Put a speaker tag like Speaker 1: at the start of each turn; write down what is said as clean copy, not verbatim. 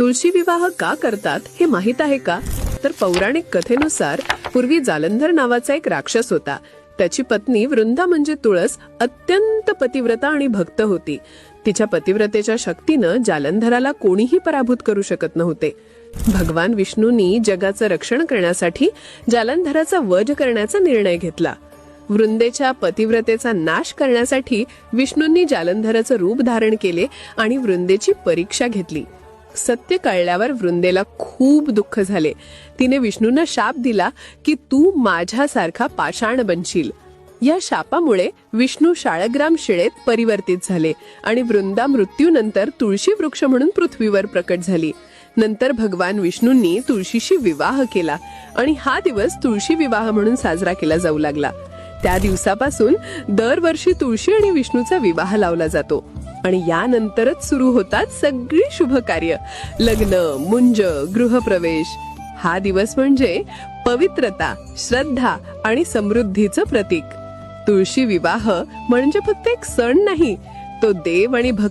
Speaker 1: तुळशी विवाह का करतात हे माहित आहे का? तर पौराणिक कथेनुसार पूर्वी जालंधर नावाचा एक राक्षस होता. त्याची पत्नी वृंदा म्हणजे तुळस अत्यंत पतिव्रता आणि भक्त होती. तिच्या पतिव्रतेच्या शक्तीनं जालंधराला कोणीही पराभूत करू शकत नव्हते. भगवान विष्णूंनी जगाचं रक्षण करण्यासाठी जालंधराचा वध करण्याचा निर्णय घेतला. वृंदेच्या पतिव्रतेचा नाश करण्यासाठी विष्णूंनी जालंधराचं रूप धारण केले आणि वृंदेची परीक्षा घेतली. सत्य कळल्यावर वृंदेला खूप दुःख झाले. तिने विष्णूंना शाप दिला की तू माझ्यासारखा पाषाण बनशील. या शापामुळे विष्णू शाळग्राम शिळेत परिवर्तित झाले आणि वृंदा मृत्यूनंतर तुळशी वृक्ष म्हणून पृथ्वीवर प्रकट झाली. नंतर भगवान विष्णूंनी तुळशीशी विवाह केला आणि हा दिवस तुळशी विवाह म्हणून साजरा केला जाऊ लागला. त्या दिवसापासून दरवर्षी तुळशी आणि विष्णूचा विवाह लावला जातो आणि यानंतरच सुरू होतात सगळी शुभ कार्य, लग्न, मुंज, गृहप्रवेश. हा दिवस म्हणजे पवित्रता, श्रद्धा आणि समृद्धीचं प्रतीक. तुळशी विवाह म्हणजे फक्त एक सण नाही, तो देव आणि